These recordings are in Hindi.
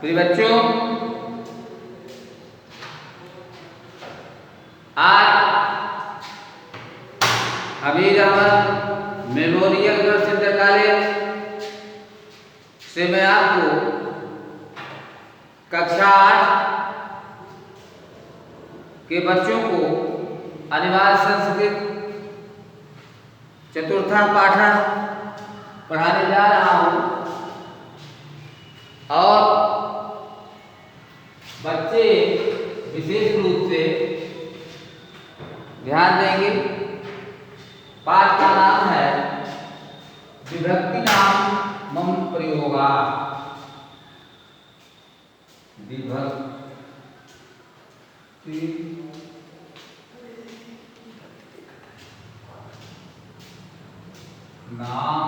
प्रिय बच्चों, आज Hameed Ahmad memorial girls inter college से मैं आपको कक्षा 8 के बच्चों को अनिवार्य संस्कृत चतुर्थ पाठ पढ़ाने जा रहा हूँ और बच्चे विशेष रूप से ध्यान देंगे। पाठ का नाम है विभक्ति नाम मम प्रयोगा। विभक्ति नाम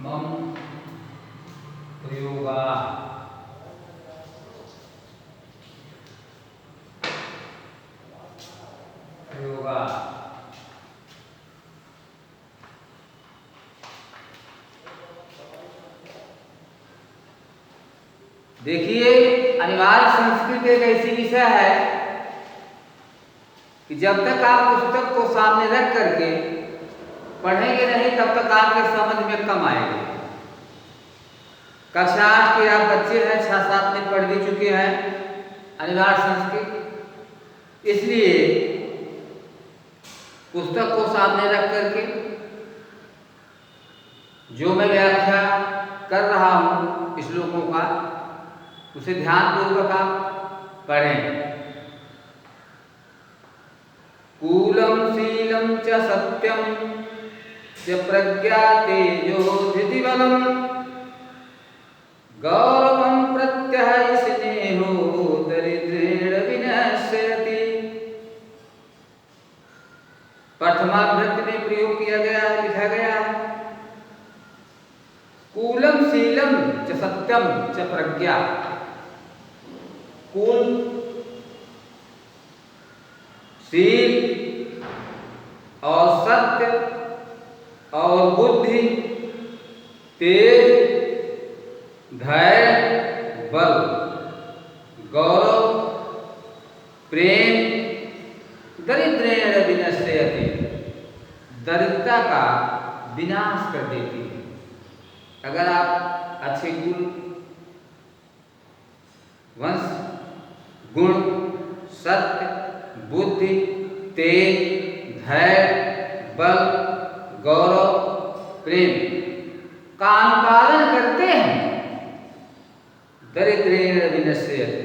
मम प्रयोगा। देखिए, अनिवार्य संस्कृत एक ऐसी विषय है कि जब तक आप पुस्तक को सामने रख करके पढ़ेंगे नहीं तब तक आपके समझ में कम आएगा। कक्षा 8 के आप बच्चे हैं, 6-7 में पढ़ भी चुके हैं अनिवार्य संस्कृत, इसलिए पुस्तक को सामने रख करके जो मैं व्याख्या कर रहा हूँ श्लोकों का उसे ध्यानपूर्वक आप पढ़ें। कूलम शीलम च सत्यम च प्रज्ञा तेजो धृति बलम गौरवं प्रत्यय स्नेहो दरिद्रेण विनश्यति। प्रथमा विभक्ति में प्रयोग किया गया है, लिखा गया है कूलम शीलम च सत्यम च प्रज्ञा। कूल शील और सत्य और बुद्धि, तेज, धैर्य, बल, गौरव, प्रेम, दरिद्रेण विनश्यति, दरिद्रता का विनाश कर देती है। अगर आप अच्छे वंश, गुण, सत्य, बुद्धि, तेज, धैर्य, बल, गौरव, प्रेम का अनुपालन करते हैं, दरिद्रेण विनश्यति,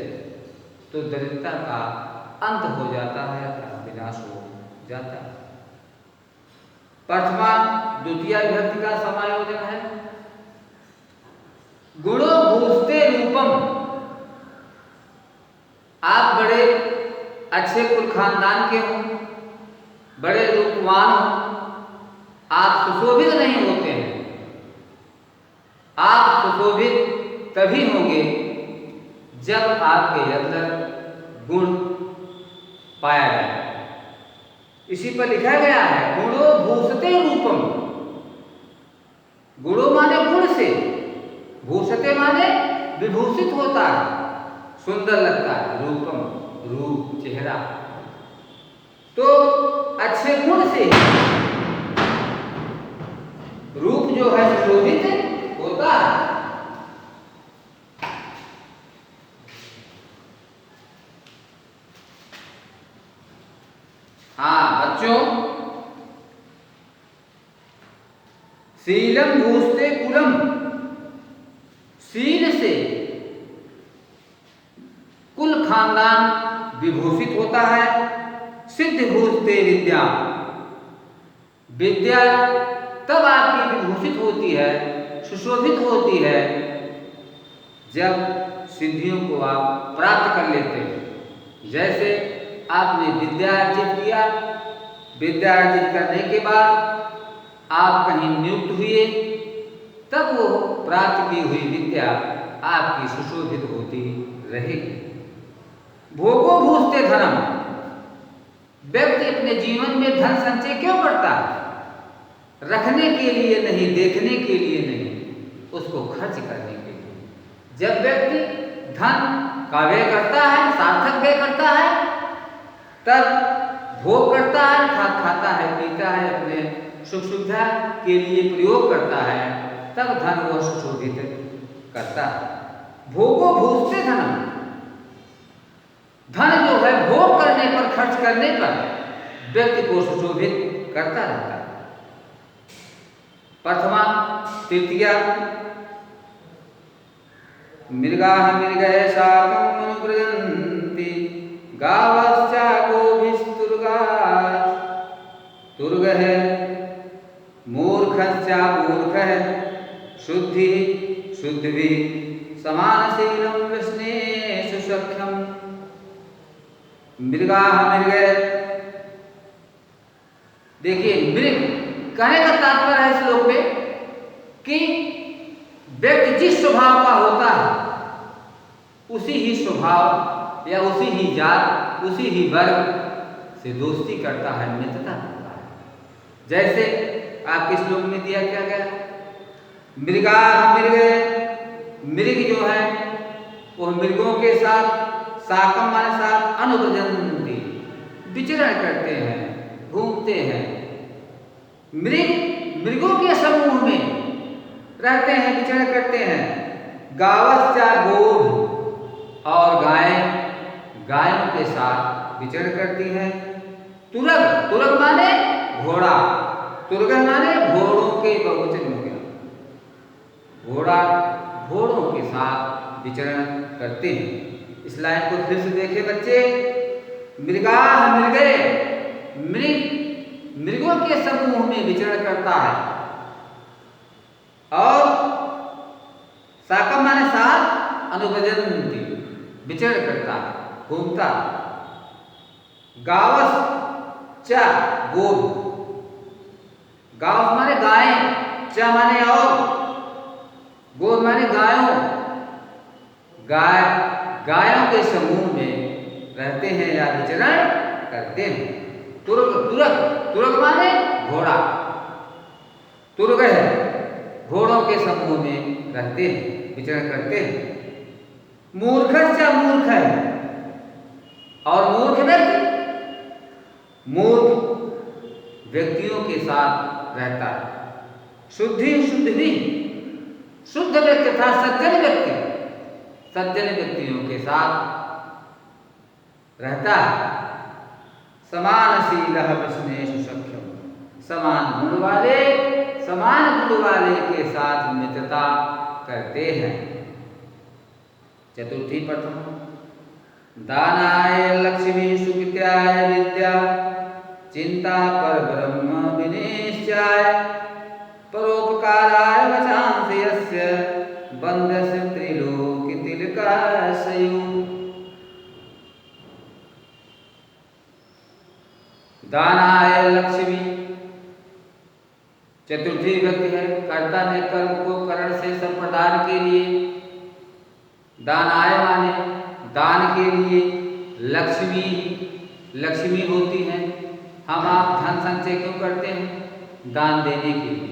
तो दरिद्रता का अंत हो जाता है, विनाश हो जाता है। प्रथमा द्वितीय विभक्ति का समायोजन है गुणो भूस्ते रूपम। आप बड़े अच्छे कुल खानदान के हों, बड़े रूपवान हों, आप सुशोभित नहीं होते हैं। आप सुशोभित तभी होंगे जब आपके अंदर गुण पाया जाए। इसी पर लिखा गया है गुणो भूषते रूपम। गुणो माने गुण से, भूषते माने विभूषित होता है, सुंदर लगता है। रूपम रूप, चेहरा, तो अच्छे गुण से रूप जो है सुशोभित होता है। हाँ बच्चों, शीलम भूस्ते कुलम, शील से कुल खानदान विभूषित होता है। सिद्ध भूस्ते विद्या, विद्या तब आपकी विभूषित होती है, सुशोभित होती है जब सिद्धियों को आप प्राप्त कर लेते हैं। जैसे आपने विद्या अर्जित किया, विद्या अर्जित करने के बाद आप कहीं नियुक्त हुए, तब वो प्राप्त की हुई विद्या आपकी सुशोभित होती रहेगी। भोगो भूस्ते धनम, व्यक्ति अपने जीवन में धन संचय क्यों करता है? रखने के लिए नहीं, देखने के लिए नहीं, उसको खर्च करने के लिए। जब व्यक्ति धन का व्यय करता है, सार्थक व्यय करता है, तब भोग करता है अर्थात खाता है, पीता है, अपने सुख सुविधा के लिए प्रयोग करता है, तब धन वह सुशोभित करता है। भोगो भूषते धनम, धन जो है भोग करने पर, खर्च करने पर व्यक्ति को सुशोभित करता रहता है। प्रथमा तृतीया मृगाः मृगय शाकम् अनुव्रजन्ति गावश्चा गोभिस्तुर्गाः तुर्गः मूर्खश्चा मूर्खः शुद्धिः शुद्धिः समानशीलं वृष्णेषु सख्यम्। मृगाः मृगय, देखिए मृग कहने का तात्पर्य है श्लोक में कि व्यक्ति जिस स्वभाव का होता है उसी ही स्वभाव या उसी ही जात, उसी ही वर्ग से दोस्ती करता है, मित्रता करता है। जैसे आपके श्लोक में दिया क्या गया, मृगाः मृग, मृग जो है वह मृगों के साथ, साकम माने साथ, अनुव्रजन्ति विचरण करते हैं, घूमते हैं। मृग मृगों के समूह में रहते हैं, विचरण करते हैं। गावश्चा गोभ, और गायें गायों के साथ विचरण करती हैं। तुरग, तुरग माने घोड़ा, तुर्ग माने घोड़ों के बहुवचन हो गया। घोड़ा घोड़ों के साथ विचरण करते हैं। इस लाइन को फिर से देखें बच्चे, मृगाः मृगय, मृग मृगों के समूह में विचरण करता है, और साकम माने साथ, अनुव्रजन्ति विचरण करता है, घूमता। गावस च गोभ, गावस माने गायें, च माने और, गोभ माने गायों। गायों के समूह में रहते हैं या विचरण करते हैं। तुर्ग, तुरग, तुरग माने घोड़ा, तुर्ग है घोड़ों के समूह में रहते हैं, विचरण करते हैं। मूर्खश्च मूर्ख है, और मूर्ख व्यक्ति, मूर्ख व्यक्तियों के साथ रहता है। शुद्धि शुद्ध भी, शुद्ध व्यक्ति था सज्जन व्यक्ति, सज्जन व्यक्तियों के साथ रहता है। समानशीलः वृष्णेषु सख्यम्, समान गुण वाले, समान गुण वाले के साथ मित्रता करते हैं। चतुर्थी प्रथम, दानाय लक्ष्मी सुकृत्याय विद्या चिंता पर ब्रह्म विनिश्चाय परोपकाराय वचांसि यस्य बन्धस्य त्रिलोकी तिलकाशयो। दानाय लक्ष्मी, चतुर्थी व्यक्ति है, कर्ता ने कर्म को करण से संप्रदान के लिए, दानाय माने दान के लिए, लक्ष्मी लक्ष्मी होती है। हम आप धन संचय क्यों करते हैं? दान देने के लिए।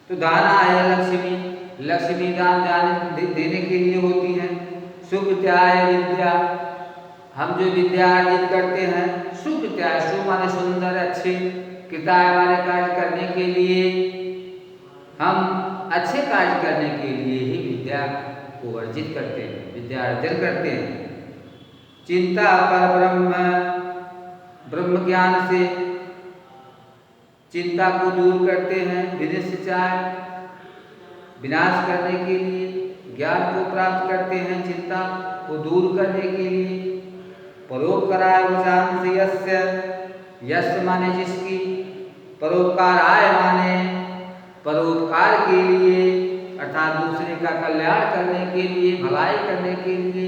तो दानाय लक्ष्मी, लक्ष्मी दान देने के लिए होती है। सुकृत्याय विद्या, हम जो विद्या अर्जित करते हैं, सुकृत्याय, सु माने सुंदर अच्छे, कृताय माने कार्य करने के लिए, हम अच्छे कार्य करने के लिए ही विद्या को अर्जित करते हैं, विद्या अर्जन करते हैं। चिंता पर ब्रह्म, ब्रह्म ज्ञान से चिंता को दूर करते हैं। विनिश्चाय, विनाश करने के लिए, ज्ञान को प्राप्त करते हैं, चिंता को दूर करने के लिए। परोपकाराय वचांसि यस्य, यस्य माने जिसकी, परोपकाराय माने परोपकार के लिए, अर्थात दूसरे का कल्याण करने के लिए, भलाई करने के लिए।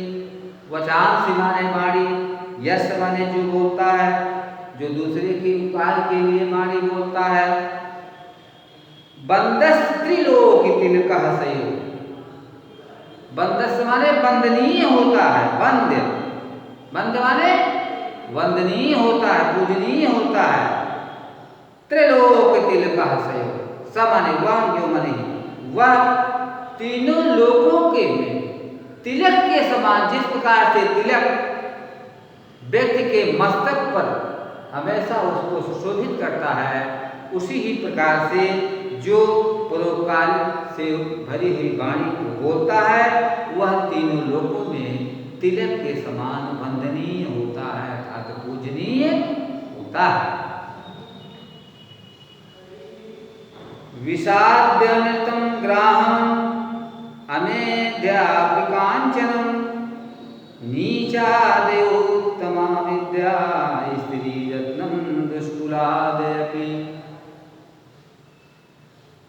वचांसि माने वाणी, यस्य माने जो बोलता है, जो दूसरे के उपकार के लिए वाणी बोलता है। बंधस त्रिलोकी तिलकाशयो, बंधस माने वंदनीय होता है, बंद, बंद माने वंदनीय होता है, पूजनीय होता है। त्रिलोक तिलकाशयो, स माने वह, जो माने वह तीनों लोकों के में तिलक के समान, जिस प्रकार से तिलक व्यक्ति के मस्तक पर हमेशा उसको सुशोभित करता है, उसी ही प्रकार से जो परोपकार से भरी हुई वाणी को बोलता है वह तीनों लोकों में तिलक के समान वंदनीय होता है अर्थात पूजनीय होता है। विषाद्यमृतं ग्राहम् अमेद्यापिकाञ्चनं नीचादयो उत्तमा विद्या स्त्रीरत्नं दुष्कुलादपि।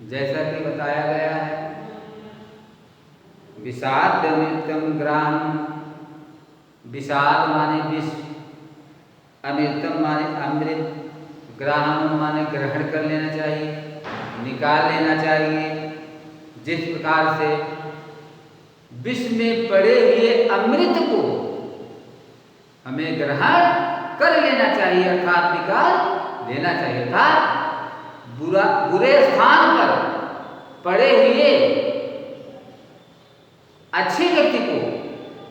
जैसा कि बताया गया है, विषाद्यमृतं ग्राहम्, विषाद माने विष, अमृतम माने अमृत, ग्राहम माने ग्रहण कर लेना चाहिए, निकाल लेना चाहिए। जिस प्रकार से विष में पड़े हुए अमृत को हमें ग्रहण कर लेना चाहिए अर्थात निकाल लेना चाहिए, अर्थात बुरे स्थान पर पड़े हुए अच्छे व्यक्ति को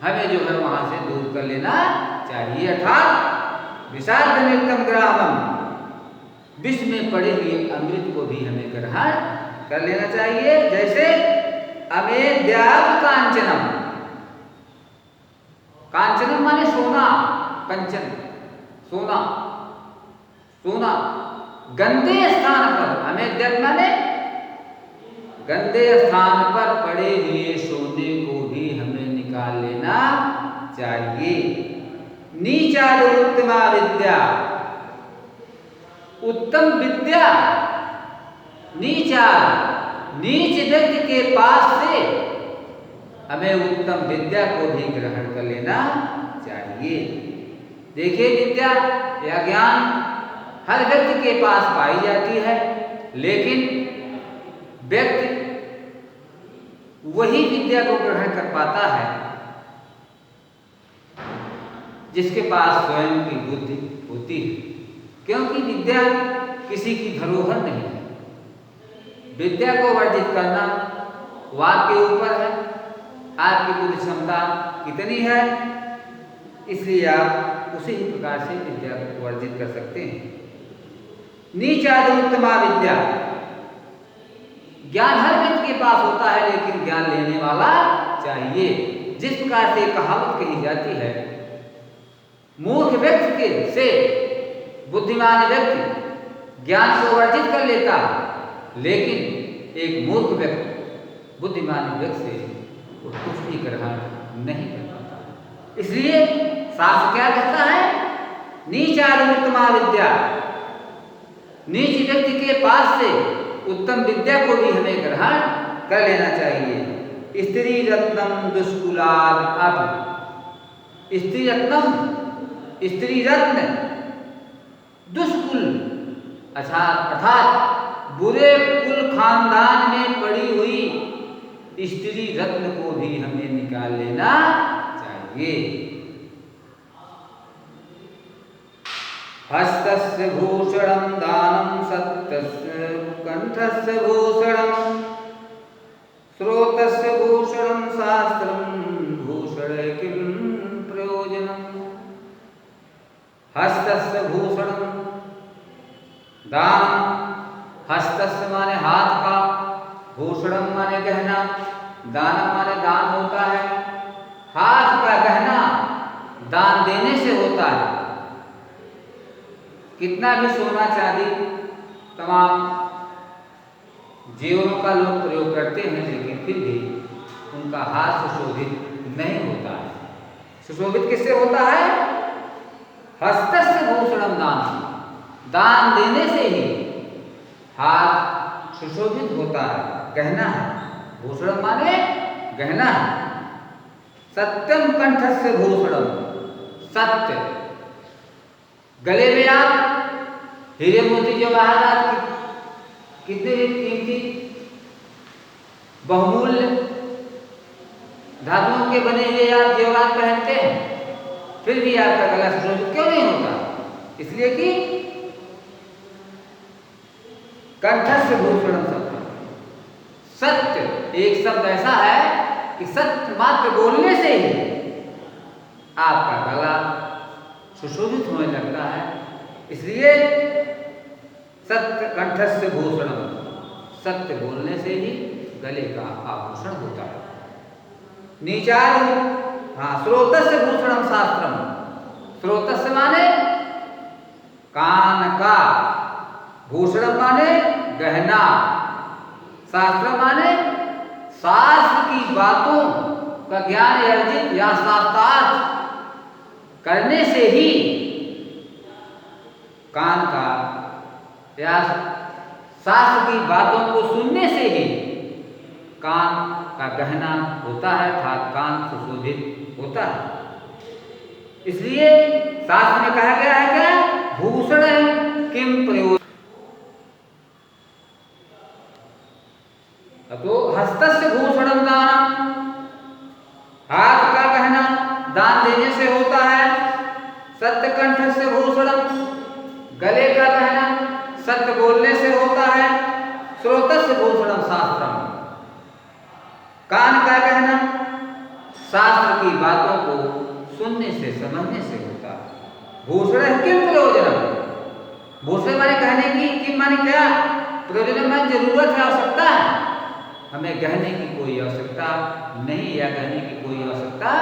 हमें जो है वहां से दूर कर लेना चाहिए। अर्थात विषादमृतं ग्राहम्, विष में पड़े हुए अमृत को भी हमें ग्रहण कर लेना चाहिए। जैसे अमेद्यापिकाञ्चनम, कांचनम माने सोना, कंचन सोना, सोना गंदे स्थान पर, अमेद्यप माने गंदे स्थान पर पड़े हुए सोने को भी हमें निकाल लेना चाहिए। नीचादयोत्तमा विद्या, उत्तम विद्या, नीच व्यक्ति के पास से हमें उत्तम विद्या को भी ग्रहण कर लेना चाहिए। देखिए, विद्या या ज्ञान हर व्यक्ति के पास पाई जाती है, लेकिन व्यक्ति वही विद्या को ग्रहण कर पाता है जिसके पास स्वयं की बुद्धि होती है, क्योंकि विद्या किसी की धरोहर नहीं है। विद्या को वर्धित करना वो आपके ऊपर है, आपकी बुद्धि क्षमता कितनी है, इसलिए आप उसी ही प्रकार से विद्या को वर्धित कर सकते हैं। नीचादयोत्तमा विद्या, ज्ञान हर व्यक्ति के पास होता है, लेकिन ज्ञान लेने वाला चाहिए। जिस प्रकार से कहावत कही जाती है, मूर्ख व्यक्ति के से बुद्धिमान व्यक्ति ज्ञान को वर्जित कर लेता, लेकिन एक मूर्ख व्यक्ति बुद्धिमान व्यक्ति से वो कुछ भी ग्रहण नहीं कर पाता। इसलिए शास्त्र क्या कहता है, नीचादयोत्तमा विद्या, नीच व्यक्ति के पास से उत्तम विद्या को भी हमें ग्रहण कर लेना चाहिए। स्त्री रत्नम दुष्कुलाद अपि, स्त्री रत्नम, स्त्री रत्न दुष्कुल अर्थात बुरे कुल खानदान में पड़ी हुई स्त्री रत्न को भी हमें निकाल लेना चाहिए। हस्तस्य भूषणं दानं सत्यस्य कंठस्य भूषणं श्रोतस्य भूषणं शास्त्रं भूषणे किं प्रयोजनम्। हस्तस्य भूषणं दानं, हस्तस्य माने हाथ का, भूषणम माने गहना, दानम माने दान होता है। हाथ का गहना दान देने से होता है। कितना भी सोना चांदी तमाम जेवरों का लोग प्रयोग करते हैं, लेकिन फिर भी उनका हाथ सुशोभित नहीं होता है। सुशोभित किससे होता है? हस्तस्य भूषणम दान, दान देने से ही हाथ सुशोभित होता है, गहना है। भूषण माने गहना है। सत्यम कंठस्य भूषणम, सत्य, गले में आप हीरे मोती जवाहरात कितने कीमती बहुमूल्य धातुओं के बने हुए आप जेवरात पहनते हैं, फिर भी आपका गला सुशोभित क्यों नहीं होता? इसलिए कि कंठस्य भूषणम सत्य, सत्य एक शब्द ऐसा है कि सत्य मात्र बोलने से ही आपका गला सुशोभित होने लगता है। इसलिए सत्य कंठस्य भूषणम, सत्य बोलने से ही गले का आभूषण होता है। नीचारु, श्रोतस्य भूषणम शास्त्रम, श्रोतस्य माने कान का, भूषणम माने गहना, शास्त्र माने शास्त्र की बातों का ज्ञान अर्जित या शास्त्रार्थ करने से ही कान का, या शास्त्र की बातों को सुनने से ही कान का गहना होता है, अर्थात कान सुशोभित होता है। इसलिए शास्त्र में कहा गया है क्या, भूषण किम प्रयोजन। तो हस्तस्य भूषणम दानम, हाथ का गहना दान देने से होता है। सत्य कंठस्य भूषणम, गले का गहना सत्य बोलने से होता है। श्रोतस्य भूषणम शास्त्रम, कान का गहना शास्त्र की बातों को सुनने से समझने से होता है। भूषण है किम प्रयोजनम, भूषण माने कहने की, किम माने क्या, प्रयोजन माने जरूरत है, आवश्यकता है। हमें गहने की कोई आवश्यकता नहीं, या गहने की कोई आवश्यकता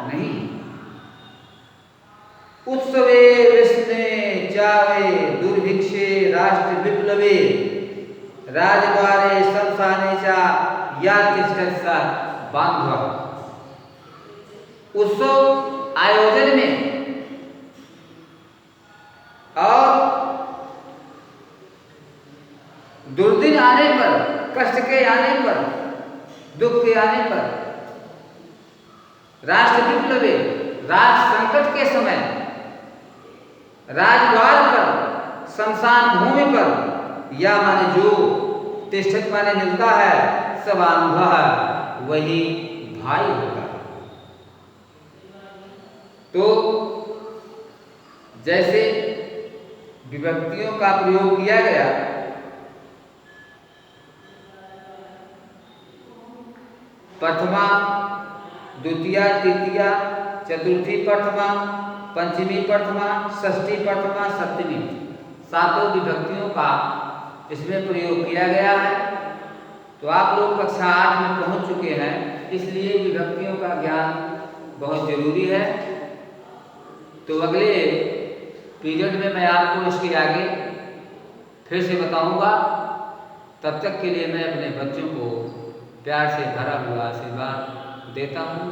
नहीं। उत्सवे विष्णे चावे दुर्भिक्षे राष्ट्र विप्लवे राजद्वारे शमशाने चा या तिष्ठस्सा बांधव। उत्सव आयोजन में और दुर्दिन आने पर, कष्ट के आने पर, दुख के आने पर, राष्ट्र विप्लवे राष्ट्र संकट के समय, राजद्वार पर, शमशान भूमि पर, या माने जो तिष्ठत माने मिलता है, सब अनुभव वही भाई होता है। तो जैसे विभक्तियों का प्रयोग किया गया, प्रथमा, द्वितीया, तृतीया, चतुर्थी प्रथमा, पंचमी प्रथमा, षष्ठी प्रथमा, सप्तमी, सातों विभक्तियों का इसमें प्रयोग किया गया है। तो आप लोग कक्षा 8 में पहुंच चुके हैं, इसलिए विभक्तियों का ज्ञान बहुत जरूरी है। तो अगले पीरियड में मैं आपको इसके आगे फिर से बताऊंगा। तब तक के लिए मैं अपने बच्चों को प्यार से भरा हुआ आशीर्वाद देता हूँ।